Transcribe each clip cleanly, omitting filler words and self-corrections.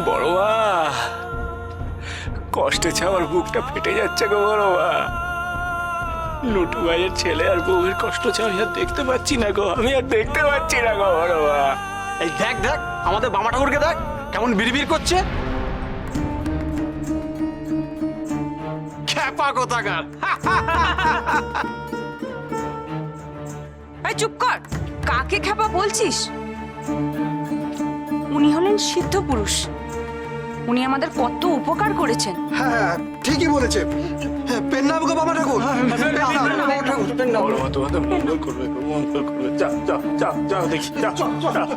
বড় মা, কষ্টে ছাওয়ার বুকটা ফেটে যাচ্ছে গো বড় মা। লুটু ভাইয়ের ছেলে আর বউয়ের কষ্ট ছাড়া আর দেখতে পাচ্ছি না গো, আমি আর দেখতে পাচ্ছি না গো বড় মা। এই দেখ দেখ আমাদের বাবা ঠাকুরকে দেখ কেমন বিড়বিড় করছে। খ্যাপা কোথাকার। এই চুপ কর, কাকে খেপা বলছিস? উনি হলেন সিদ্ধ পুরুষ, উনি আমাদের কত উপকার করেছেন। হ্যাঁ ঠিকই বলেছে। পেন্নাম গো বাবা ঠাকুর, বড় মা তোমাদের মঙ্গল করবে গো, মঙ্গল করবে। যাও যাও যাও যাও দেখি, যাও যাও।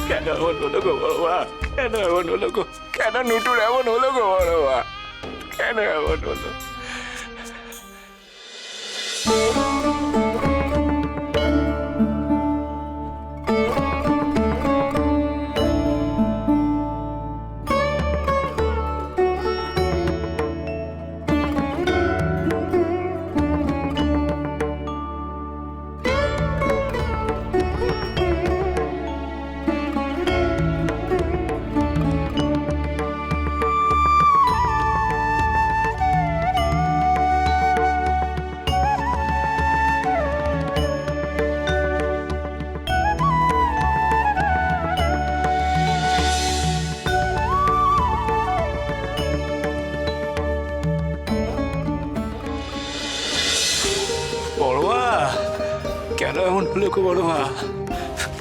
কেন এমন হলো গো বড় মা? কেন এমন হলো গো? কেন নুটুর এমন হলো গো বড় মা? কেন এমন হলো? বড় মা, কেন এমন হলো গো বড় মা?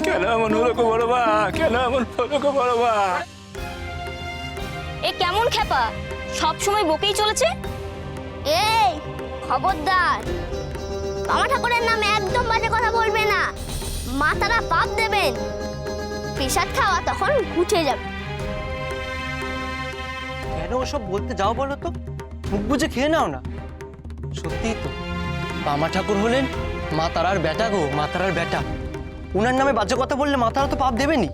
কেন এমন হলো গো বড় মা? কেন এমন হলো গো বড় মা? এ কেমন খেপা, সব সময় বকেই চলেছে। এই খবরদার, বাবা ঠাকুরের নামে একদম বাজে কথা বলবে না, মাতারা পাপ দেবেন। পেশাদ খাওয়া তখন উঠে যাবে। কেন ওসব বলতে যাও বলো তো? মুখ বুঝে খেয়ে নাও না। সত্যিই তো, বামা ঠাকুর হলেন মা তারার বেটা গো, মা তারার বেটা। উনার নামে বাজে কথা বললে মা তারা তো পাপ দেবেনি।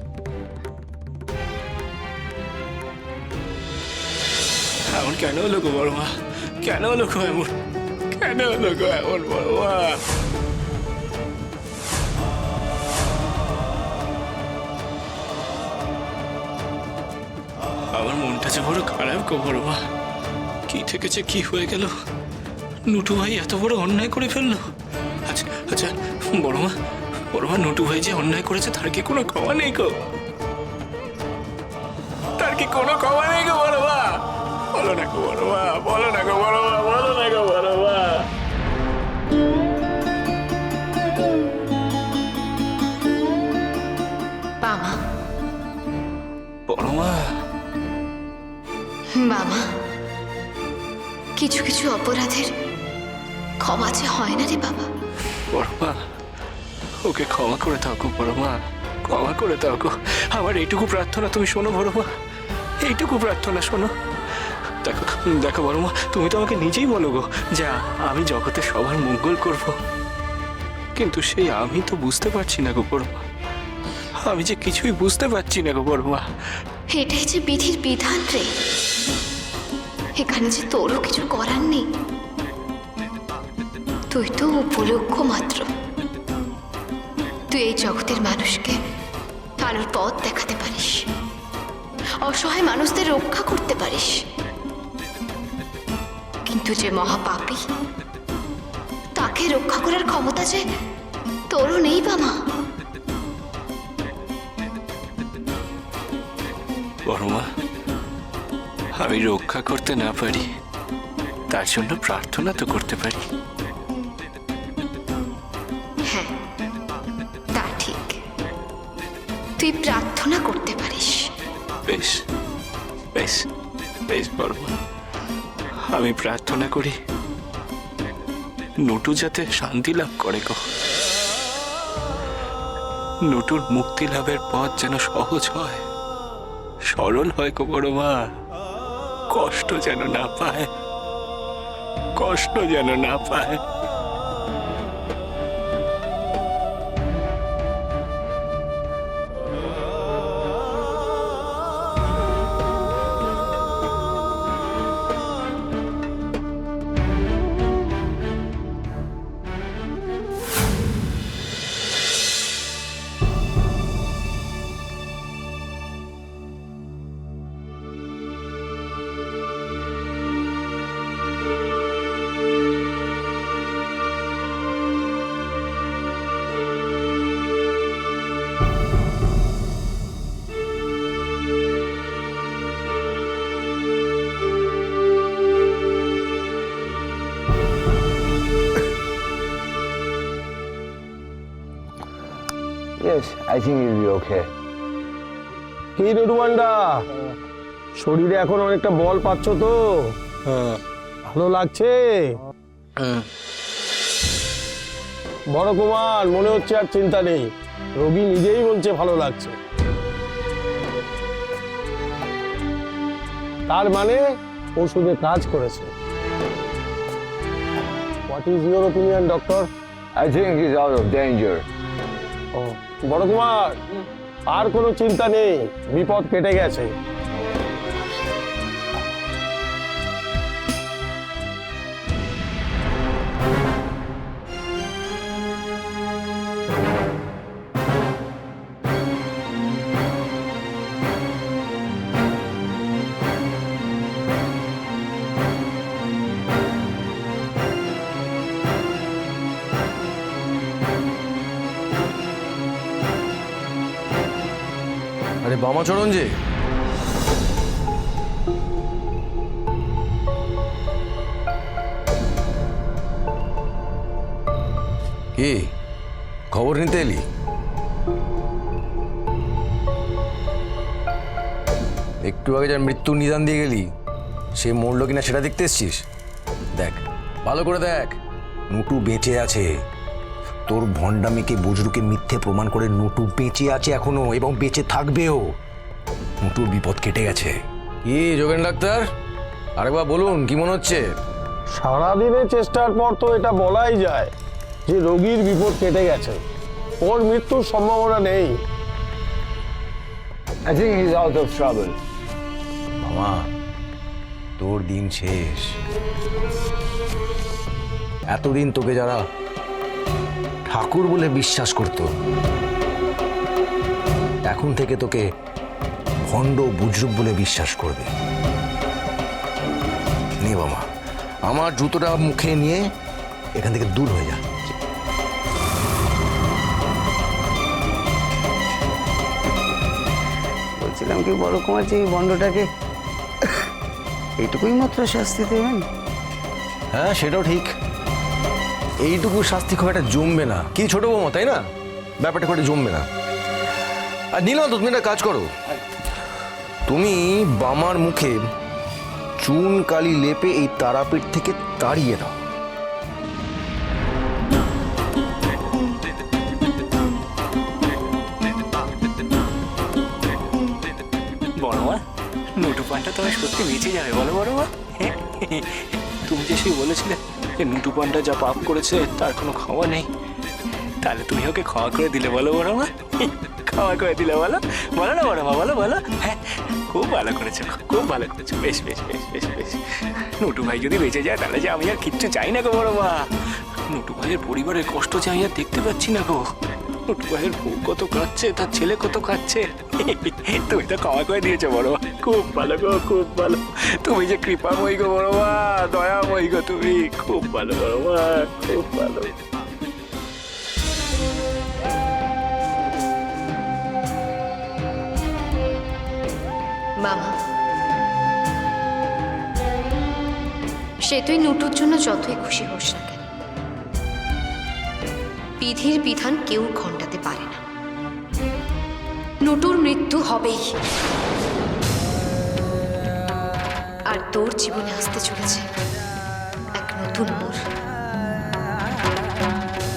এমন কেন হলো গো বড় মা? কেন হলো গো এমন? কেন হলো গো এমন বড় মা? আমার মনটা যে বড় খারাপ গো বড় মা। কি থেকেছে কি হয়ে গেল? নুটু ভাই এত বড় অন্যায় করে ফেললো। আচ্ছা আচ্ছা বড় মা, নুটু ভাই যে অন্যায় করেছে তার কি কোনো ক্ষমা নেই গো? তার কি কোনো ক্ষমা নেই গো বড় মা? বলো না গো বড় মা, বলো না গো বড় মা, বলো না গো বড় মা। বাবা, বড় মা, বাবা, কিছু কিছু অপরাধের ক্ষমা যে হয় না রে বাবা। বড় মা, ওকে ক্ষমা করে দাও গো বড় মা, ক্ষমা করে দাও গো। আমার এইটুকু প্রার্থনা তুমি শোনো বড় মা, এইটুকু প্রার্থনা শোনো। দেখো দেখো বড় মা, তুমি তো আমাকে নিজেই বলো গো যে আমি জগতে সবার মঙ্গল করব, কিন্তু সেই আমি তো বুঝতে পারছি না গো বড় মা। আমি যে কিছুই বুঝতে পারছি না গো বড় মা। এটাই যে বিধির বিধান রে, এখানে যে তোরও কিছু করার নেই। তুই তো উপলক্ষ মাত্র। তুই এই জগতের মানুষকে আলোর পথ দেখাতে পারিস, অসহায় মানুষদের রক্ষা করতে পারিস, কিন্তু যে মহাপাপী তাকে রক্ষা করার ক্ষমতা যে তোরও নেই বাবা। বড় মা, আমি রক্ষা করতে না পারি, তার জন্য প্রার্থনা তো করতে পারি। হ্যাঁ, তা ঠিক, তুই প্রার্থনা করতে পারিস। বেশ বেশ বেশ বড় মা, আমি প্রার্থনা করি নুটু যাতে শান্তি লাভ করে গো। নুটুর মুক্তি লাভের পথ যেন সহজ হয়, সরল হয় গো বড় মা। কষ্ট যেন না পায়, কষ্ট যেন না পায়। Yes, I think he'll be okay. কি রুমান্ডা, শরীরে এখন অনেকটা বল পাচ্ছ তো? ভালো লাগছে? বড় কুমার, মনে হচ্ছে আর চিন্তা নেই, রোগী নিজেই বলছে ভালো লাগছে। তার মানে ওষুধে কাজ করেছে। What is your opinion doctor? I think he's out of danger. বড় কুমার, আর কোনো চিন্তা নেই, বিপদ কেটে গেছে। আরে বামাচরণ যে, কি খবর নিতে এলি? একটু আগে যার মৃত্যুর নিদান দিয়ে গেলি, সে মরলো কিনা সেটা দেখতে এসছিস? দেখ, ভালো করে দেখ, নুটু বেঁচে আছে। তোর ভণ্ডামিকে বজরুকে মিথ্যে প্রমাণ করে নুটু বেঁচে আছে এখনো, এবং বেঁচে থাকবেও। নুটুর বিপদ কেটে গেছে। কি যোগেন ডাক্তার, আরেকবার বলুন, কি মনে হচ্ছে? সারাদিনের চেষ্টার পর তো এটা বলাই যায় যে রোগীর বিপদ কেটে গেছে, ওর মৃত্যুর সম্ভাবনা নেই। I think he's out of trouble. মামা, তোর দিন শেষ। এতদিন তোকে যারা ঠাকুর বলে বিশ্বাস করত, এখন থেকে তোকে ভণ্ড বুজরুক বলে বিশ্বাস করবে। নে বাবা, আমার জুতোটা মুখে নিয়ে এখান থেকে দূর হয়ে যা। বলছিলাম কি বড় কুমার, যে এই বন্ডটাকে এইটুকুই মাত্র শাস্তি দেবেন? হ্যাঁ, সেটাও ঠিক। এইটুকু শাস্তি খুব একটা জমবে না, কি ছোট বৌমা, তাই না? ব্যাপারটা খুব একটা জমবে না। আর নীলম, তুমি একটা কাজ করো, তুমি বামার মুখে চুন কালি লেপে এই তারাপীঠ থেকে তাড়িয়ে দাও। বড় মা, নুটু পানটা তোমার সত্যি বেঁচে যাবে বলো বড় মা? তুমি যে সেই বলেছিলে যে নুটু পানটা যা পাপ করেছে তার কোনো ক্ষমা নেই, তাহলে তুমি ওকে ক্ষমা করে দিলে বলো বড় মা? ক্ষমা করে দিলে বলো, বলো না বড় মা, বলো বলো। হ্যাঁ, খুব ভালো করেছো, খুব ভালো করেছো, বেশ বেশ বেশ বেশ বেশ। নুটু ভাই যদি বেঁচে যায় তাহলে যে আমি আর কিচ্ছু চাই না গো বড় মা। নুটু ভাইয়ের পরিবারের কষ্ট যে আমি আর দেখতে পাচ্ছি না গো। নুটু ভাইয়ের বউ কত কাঁদছে, তার ছেলে কত কাঁদছে, তুমি তো ক্ষমা করে দিয়েছো বড় মা, খুব ভালো গো, খুব ভালো। তুমি যে কৃপাময়ী গো বড় মা, দয়াময়ী গো তুমি, খুব ভালো বড় মা, খুব ভালো। বাবা, সে তুই নুটুর জন্য যতই খুশি হোস না কেন, বিধির বিধান কেউ ঘণ্টাতে পারে না। নুটুর মৃত্যু হবেই, আর তোর জীবনে আসতে চলেছে এক নতুন মোড়।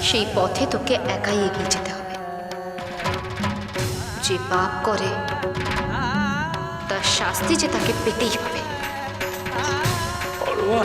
সেই পথে তোকে একাই এগিয়ে যেতে হবে। যে পাপ করে তার শাস্তি যে তাকে পেতেই হবে। বড় মা,